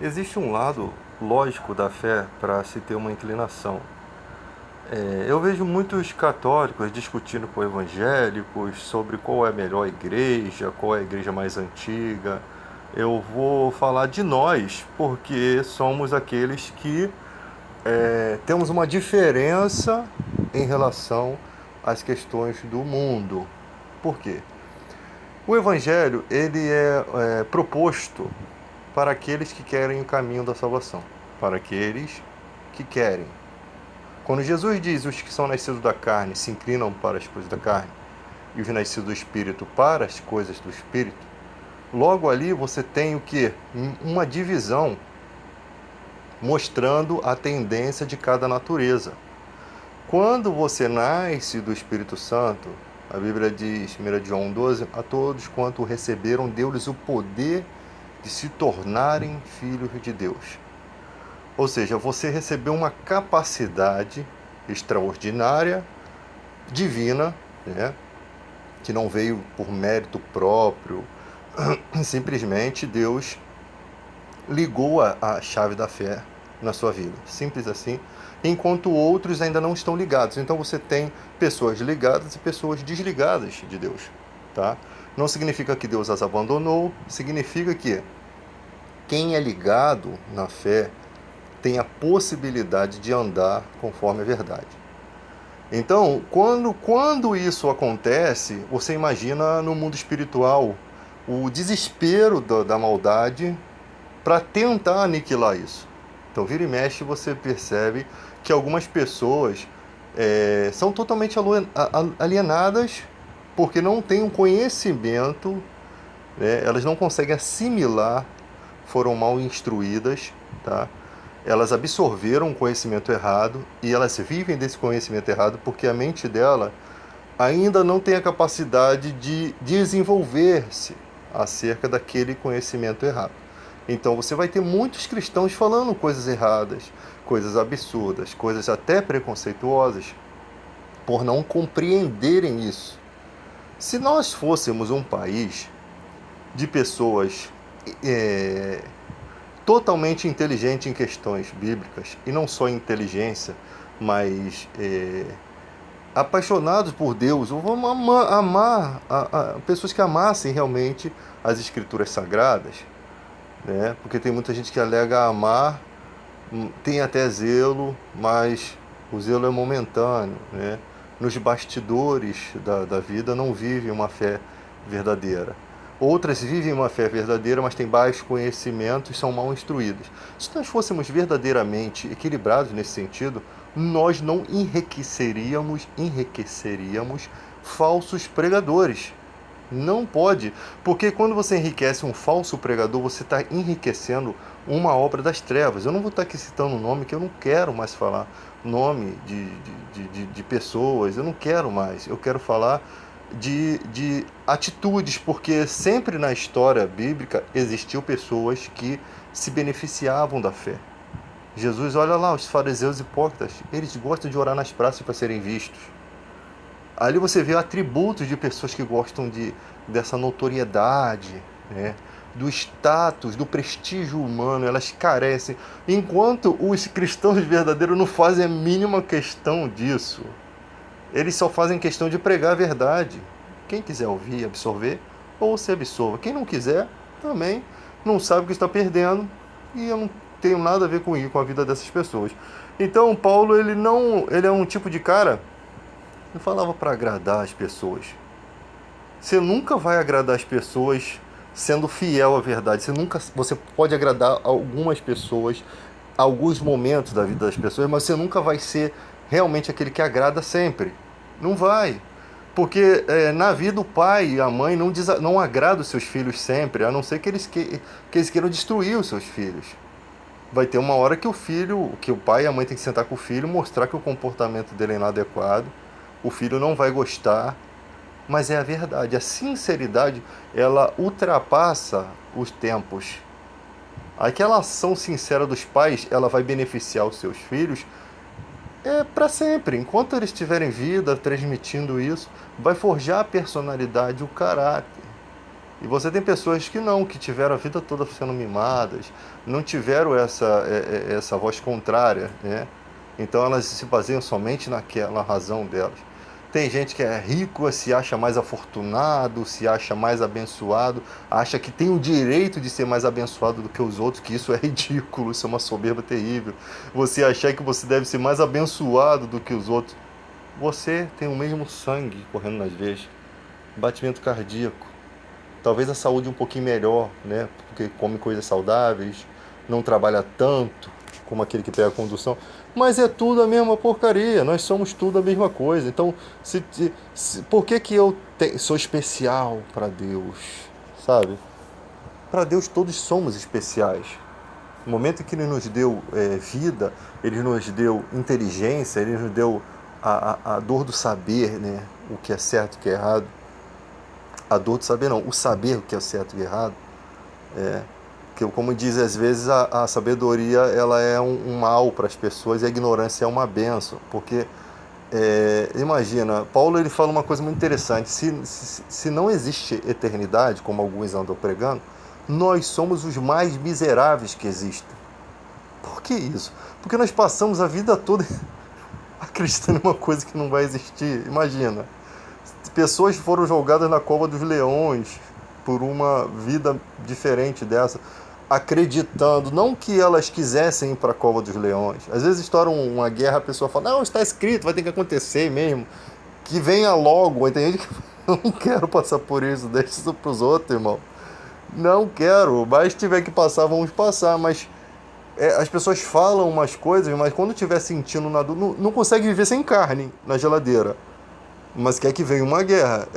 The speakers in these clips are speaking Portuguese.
Existe um lado lógico da fé para se ter uma inclinação. Eu vejo muitos católicos discutindo com evangélicos sobre qual é a melhor igreja, qual é a igreja mais antiga. Eu vou falar de nós, porque somos aqueles que temos uma diferença em relação às questões do mundo. Por quê? O evangelho ele é proposto para aqueles que querem o caminho da salvação, para aqueles que querem. Quando Jesus diz os que são nascidos da carne se inclinam para as coisas da carne e os nascidos do Espírito para as coisas do Espírito, logo ali você tem o que? Uma divisão mostrando a tendência de cada natureza. Quando você nasce do Espírito Santo, a Bíblia diz, 1 João 12, a todos quanto o receberam, deu-lhes o poder de se tornarem filhos de Deus. Ou seja, você recebeu uma capacidade extraordinária, divina, né? Que não veio por mérito próprio, simplesmente Deus ligou a chave da fé na sua vida, simples assim, enquanto outros ainda não estão ligados. Então você tem pessoas ligadas e pessoas desligadas de Deus, tá? Não significa que Deus as abandonou, significa que quem é ligado na fé tem a possibilidade de andar conforme a verdade. Então, quando isso acontece, você imagina no mundo espiritual o desespero da maldade para tentar aniquilar isso. Então, vira e mexe, você percebe que algumas pessoas são totalmente alienadas porque não têm um conhecimento, né? Elas não conseguem assimilar, foram mal instruídas, tá? Elas absorveram um conhecimento errado e elas vivem desse conhecimento errado porque a mente dela ainda não tem a capacidade de desenvolver-se acerca daquele conhecimento errado. Então você vai ter muitos cristãos falando coisas erradas, coisas absurdas, coisas até preconceituosas, por não compreenderem isso. Se nós fôssemos um país de pessoas totalmente inteligente em questões bíblicas, e não só inteligência, mas apaixonados por Deus, ou vamos amar pessoas que amassem realmente as escrituras sagradas, né? Porque tem muita gente que alega amar, tem até zelo, mas o zelo é momentâneo, né? Nos bastidores da vida não vive uma fé verdadeira. Outras vivem uma fé verdadeira, mas têm baixo conhecimento e são mal instruídas. Se nós fôssemos verdadeiramente equilibrados nesse sentido, nós não enriqueceríamos falsos pregadores. Não pode, porque quando você enriquece um falso pregador, você está enriquecendo uma obra das trevas. Eu não vou estar aqui citando um nome que eu não quero mais falar, nome de pessoas, eu não quero mais. Eu quero falar de atitudes, porque sempre na história bíblica existiu pessoas que se beneficiavam da fé. Jesus, olha lá, os fariseus hipócritas, eles gostam de orar nas praças para serem vistos. Ali você vê atributos de pessoas que gostam dessa notoriedade, né? Do status, do prestígio humano, elas carecem. Enquanto os cristãos verdadeiros não fazem a mínima questão disso. Eles só fazem questão de pregar a verdade. Quem quiser ouvir e absorver, ou se absorva. Quem não quiser, também não sabe o que está perdendo. E eu não tenho nada a ver com a vida dessas pessoas. Então, Paulo, ele é um tipo de cara que falava para agradar as pessoas. Você nunca vai agradar as pessoas sendo fiel à verdade. Você pode agradar algumas pessoas, alguns momentos da vida das pessoas, mas você nunca vai ser realmente aquele que agrada sempre. Não vai. Porque na vida o pai e a mãe não agradam os seus filhos sempre, a não ser que eles queiram destruir os seus filhos. Vai ter uma hora que o pai e a mãe tem que sentar com o filho, mostrar que o comportamento dele é inadequado, o filho não vai gostar, mas é a verdade. A sinceridade, ela ultrapassa os tempos. Aquela ação sincera dos pais, ela vai beneficiar os seus filhos para sempre. Enquanto eles tiverem vida, transmitindo isso, vai forjar a personalidade, o caráter. E você tem pessoas que não, que tiveram a vida toda sendo mimadas, não tiveram essa voz contrária, né? Então elas se baseiam somente naquela razão delas. Tem gente que é rico, se acha mais afortunado, se acha mais abençoado, acha que tem o direito de ser mais abençoado do que os outros, que isso é ridículo, isso é uma soberba terrível. Você achar que você deve ser mais abençoado do que os outros. Você tem o mesmo sangue correndo nas veias, batimento cardíaco, talvez a saúde um pouquinho melhor, né? Porque come coisas saudáveis, não trabalha tanto como aquele que pega a condução, mas é tudo a mesma porcaria, nós somos tudo a mesma coisa. Então, por que que sou especial para Deus, sabe? Para Deus todos somos especiais. No momento em que Ele nos deu vida, Ele nos deu inteligência, Ele nos deu a dor do saber, né? O que é certo e o que é errado. A dor do saber não, o saber o que é certo e errado. Que, como diz às vezes, a sabedoria ela é um mal para as pessoas e a ignorância é uma benção. Porque, imagina, Paulo ele fala uma coisa muito interessante. Se não existe eternidade, como alguns andam pregando, nós somos os mais miseráveis que existem. Por que isso? Porque nós passamos a vida toda acreditando em uma coisa que não vai existir. Imagina, pessoas foram jogadas na cova dos leões por uma vida diferente dessa, acreditando, não que elas quisessem ir para a cova dos leões. Às vezes estoura uma guerra, a pessoa fala, não, está escrito, vai ter que acontecer mesmo, que venha logo. Tem gente que eu não quero passar por isso, deixa isso para os outros, irmão. Não quero, mas se tiver que passar, vamos passar. Mas as pessoas falam umas coisas, mas quando estiver sentindo na dor, não consegue viver sem carne na geladeira. Mas quer que venha uma guerra.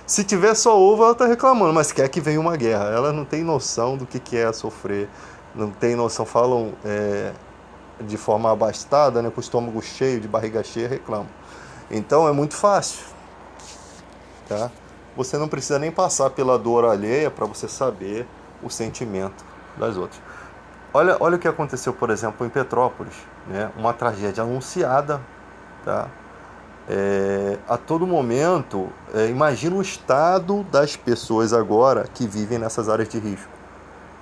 Se tiver só ovo, ela está reclamando, mas quer que venha uma guerra. Ela não tem noção do que é sofrer. Não tem noção, falam de forma abastada, né, com o estômago cheio, de barriga cheia, reclamam. Então é muito fácil. Tá? Você não precisa nem passar pela dor alheia para você saber o sentimento das outras. Olha o que aconteceu, por exemplo, em Petrópolis. Né? Uma tragédia anunciada, tá? A todo momento, imagina o estado das pessoas agora que vivem nessas áreas de risco.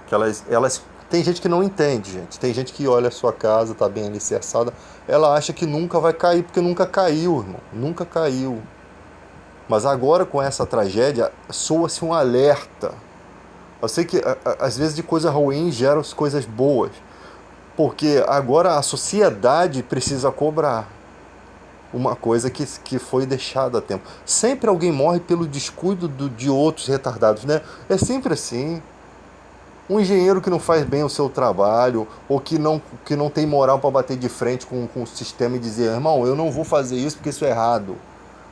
Que elas tem gente que não entende, gente. Tem gente que olha a sua casa, está bem alicerçada, ela acha que nunca vai cair, porque nunca caiu, irmão. Nunca caiu. Mas agora, com essa tragédia, soa-se um alerta. Eu sei que, às vezes, de coisa ruim geram coisas boas. Porque agora a sociedade precisa cobrar uma coisa que foi deixada a tempo. Sempre alguém morre pelo descuido de outros retardados, né? É sempre assim. Um engenheiro que não faz bem o seu trabalho, ou que não tem moral para bater de frente com o sistema e dizer, irmão, eu não vou fazer isso porque isso é errado.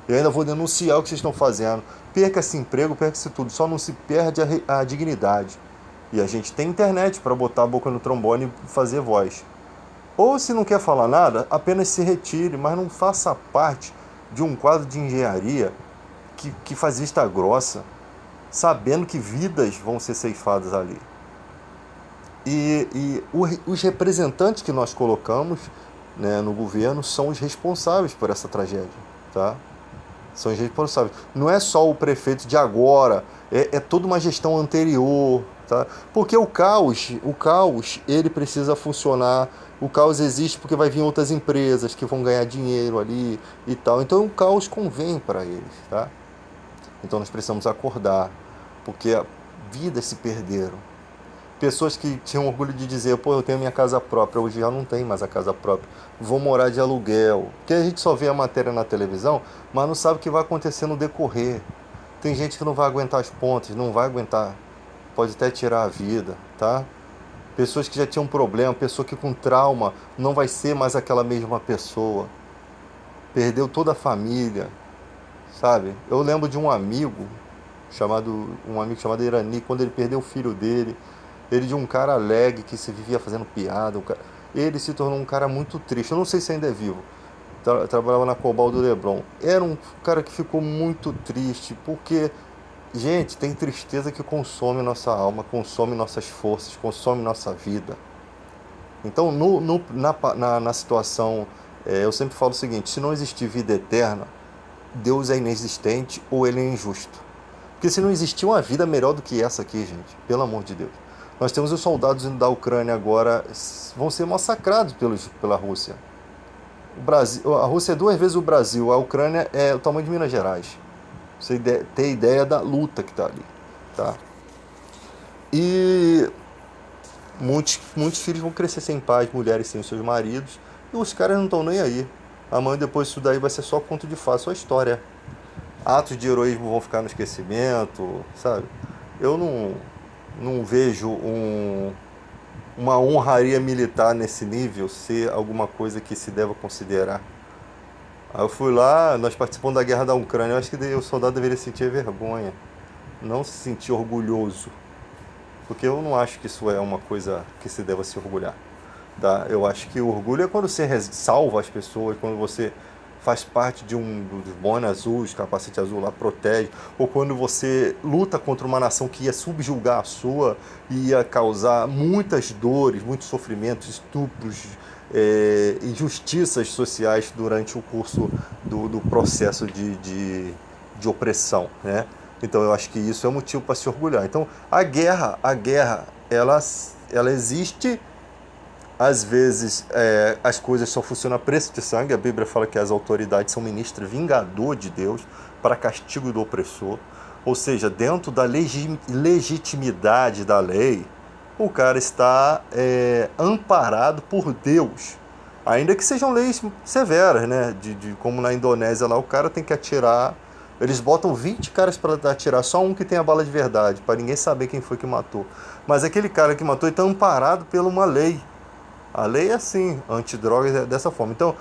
Eu ainda vou denunciar o que vocês estão fazendo. Perca-se emprego, perca-se tudo. Só não se perde a dignidade. E a gente tem internet para botar a boca no trombone e fazer voz. Ou, se não quer falar nada, apenas se retire, mas não faça parte de um quadro de engenharia que faz vista grossa, sabendo que vidas vão ser ceifadas ali. E os representantes que nós colocamos, né, no governo são os responsáveis por essa tragédia, tá? São os responsáveis. Não é só o prefeito de agora, é toda uma gestão anterior, tá? Porque o caos, ele precisa funcionar. O caos existe porque vai vir outras empresas que vão ganhar dinheiro ali e tal. Então o caos convém para eles, tá? Então nós precisamos acordar, porque vidas se perderam. Pessoas que tinham orgulho de dizer, pô, eu tenho minha casa própria, hoje já não tem mais a casa própria, vou morar de aluguel. Porque a gente só vê a matéria na televisão, mas não sabe o que vai acontecer no decorrer. Tem gente que não vai aguentar as pontas, não vai aguentar, pode até tirar a vida, tá? Pessoas que já tinham problema, pessoa que com trauma não vai ser mais aquela mesma pessoa. Perdeu toda a família, sabe? Eu lembro de um amigo chamado Irani, quando ele perdeu o filho dele. Ele de um cara alegre que se vivia fazendo piada. Ele se tornou um cara muito triste. Eu não sei se ainda é vivo. Trabalhava na Cobal do Leblon. Era um cara que ficou muito triste. Porque, gente, tem tristeza que consome nossa alma, consome nossas forças, consome nossa vida. Então, na situação, eu sempre falo o seguinte: se não existir vida eterna, Deus é inexistente ou ele é injusto. Porque se não existia uma vida melhor do que essa aqui, gente, pelo amor de Deus. Nós temos os soldados da Ucrânia agora, vão ser massacrados pela Rússia. O Brasil, a Rússia é 2 vezes o Brasil, a Ucrânia é o tamanho de Minas Gerais. Você ter ideia da luta que está ali, tá? E muitos filhos vão crescer sem pais, mulheres sem os seus maridos, e os caras não estão nem aí. Amanhã depois disso daí vai ser só conto de fada, só história. Atos de heroísmo vão ficar no esquecimento, sabe? Eu não vejo uma honraria militar nesse nível ser alguma coisa que se deva considerar. Aí eu fui lá, nós participamos da guerra da Ucrânia, eu acho que o soldado deveria sentir vergonha, não se sentir orgulhoso, porque eu não acho que isso é uma coisa que se deva se orgulhar, tá? Eu acho que o orgulho é quando você salva as pessoas, quando você faz parte dos boné azuis, capacete azul lá, protege, ou quando você luta contra uma nação que ia subjugar a sua, ia causar muitas dores, muitos sofrimentos, estupros, injustiças sociais durante o curso do processo de opressão, né? Então eu acho que isso é um motivo para se orgulhar. Então a guerra ela existe. Às vezes as coisas só funcionam a preço de sangue. A Bíblia fala que as autoridades são ministros vingador de Deus para castigo do opressor. Ou seja, dentro da legitimidade da lei, o cara está amparado por Deus. Ainda que sejam leis severas, né? Como na Indonésia lá, o cara tem que atirar. Eles botam 20 caras para atirar, só um que tem a bala de verdade, para ninguém saber quem foi que matou. Mas aquele cara que matou está amparado por uma lei. A lei é assim, antidrogas é dessa forma. Então,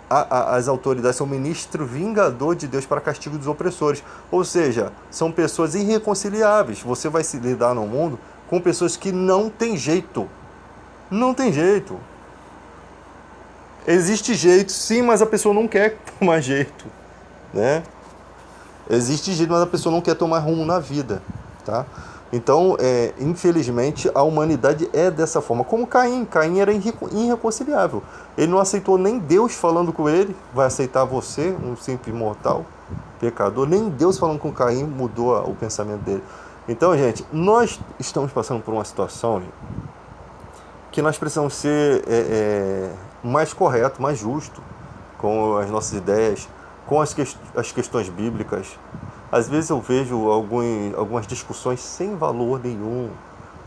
as autoridades são ministro vingador de Deus para castigo dos opressores. Ou seja, são pessoas irreconciliáveis. Você vai se lidar no mundo com pessoas que não tem jeito. Não tem jeito. Existe jeito, sim, mas a pessoa não quer tomar jeito, né? Existe jeito, mas a pessoa não quer tomar rumo na vida, tá? Então, infelizmente, a humanidade é dessa forma. Como Caim. Caim era irreconciliável. Ele não aceitou nem Deus falando com ele. Vai aceitar você, um simples mortal, pecador. Nem Deus falando com Caim mudou o pensamento dele. Então, gente, nós estamos passando por uma situação que nós precisamos ser mais correto, mais justo com as nossas ideias, com as questões bíblicas. Às vezes eu vejo algumas discussões sem valor nenhum,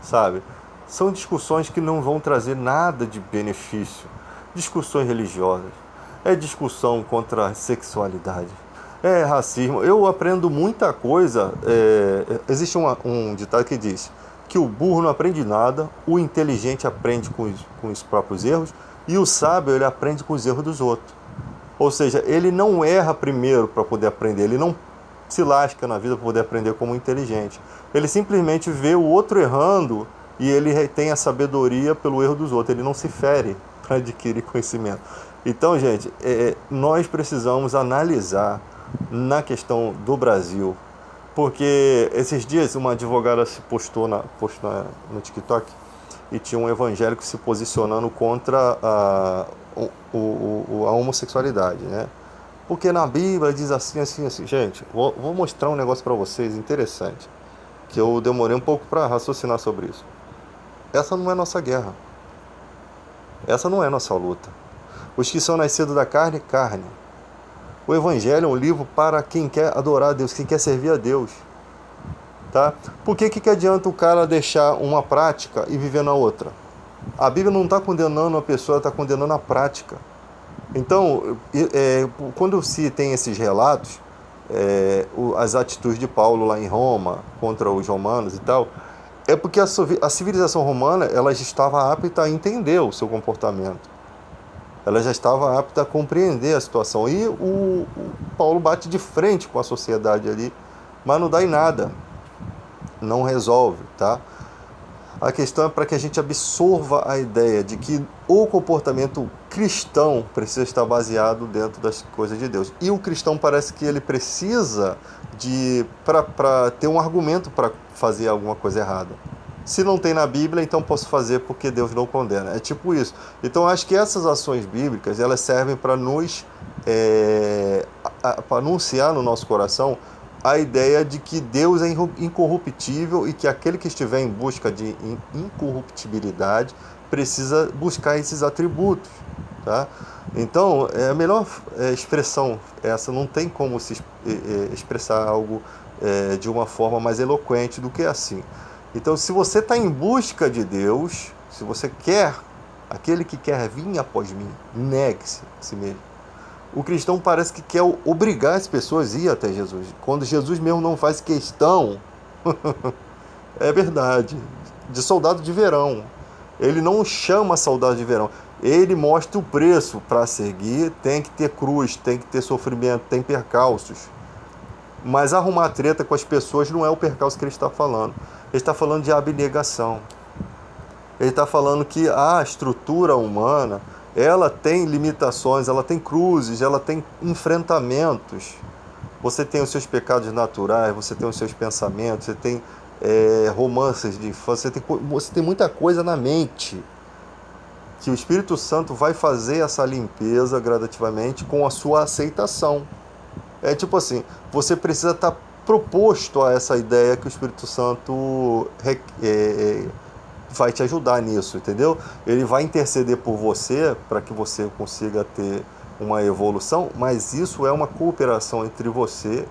sabe? São discussões que não vão trazer nada de benefício. Discussões religiosas. É discussão contra a sexualidade. É racismo. Eu aprendo muita coisa. Existe um ditado que diz que o burro não aprende nada, o inteligente aprende com os próprios erros e o sábio ele aprende com os erros dos outros. Ou seja, ele não erra primeiro para poder aprender, ele não se lasca na vida para poder aprender como inteligente. Ele simplesmente vê o outro errando e ele retém a sabedoria pelo erro dos outros. Ele não se fere para adquirir conhecimento. Então, gente, nós precisamos analisar na questão do Brasil. Porque esses dias uma advogada se postou no TikTok e tinha um evangélico se posicionando contra a homossexualidade, né? Porque na Bíblia diz assim. Gente, vou mostrar um negócio para vocês interessante, que eu demorei um pouco para raciocinar sobre isso. Essa não é nossa guerra. Essa não é nossa luta. Os que são nascidos da carne, carne. O Evangelho é um livro para quem quer adorar a Deus, quem quer servir a Deus. Tá? Por que adianta o cara deixar uma prática e viver na outra? A Bíblia não está condenando a pessoa, está condenando a prática. Então, quando se tem esses relatos, as atitudes de Paulo lá em Roma, contra os romanos e tal, é porque a civilização romana ela já estava apta a entender o seu comportamento. Ela já estava apta a compreender a situação. E o Paulo bate de frente com a sociedade ali, mas não dá em nada. Não resolve, tá? A questão é para que a gente absorva a ideia de que o comportamento cristão precisa estar baseado dentro das coisas de Deus. E o cristão parece que ele precisa para ter um argumento para fazer alguma coisa errada. Se não tem na Bíblia, então posso fazer porque Deus não condena. É tipo isso. Então acho que essas ações bíblicas elas servem para nos para anunciar no nosso coração a ideia de que Deus é incorruptível e que aquele que estiver em busca de incorruptibilidade precisa buscar esses atributos, tá? Então, é a melhor expressão essa, não tem como se expressar algo de uma forma mais eloquente do que assim. Então, se você está em busca de Deus, se você quer, aquele que quer vir após mim, negue-se a si mesmo. O cristão parece que quer obrigar as pessoas a ir até Jesus, quando Jesus mesmo não faz questão, é verdade, de soldado de verão. Ele não chama soldado de verão, ele mostra o preço para seguir, tem que ter cruz, tem que ter sofrimento, tem percalços. Mas arrumar treta com as pessoas não é o percalço que ele está falando. Ele está falando de abnegação. Ele está falando que a estrutura humana, ela tem limitações, ela tem cruzes, ela tem enfrentamentos. Você tem os seus pecados naturais, você tem os seus pensamentos, você tem romances de infância, você tem muita coisa na mente. Que o Espírito Santo vai fazer essa limpeza gradativamente com a sua aceitação. É tipo assim, você precisa estar proposto a essa ideia que o Espírito Santo vai te ajudar nisso, entendeu? Ele vai interceder por você para que você consiga ter uma evolução, mas isso é uma cooperação entre você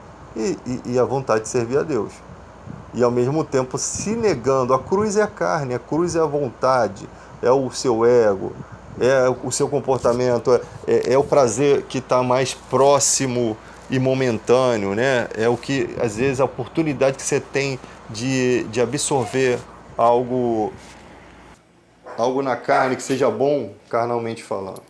e a vontade de servir a Deus. E ao mesmo tempo se negando, a cruz é a carne, a cruz é a vontade, é o seu ego, é o seu comportamento, é o prazer que está mais próximo e momentâneo, né? É o que, às vezes, a oportunidade que você tem de absorver algo na carne que seja bom, carnalmente falando.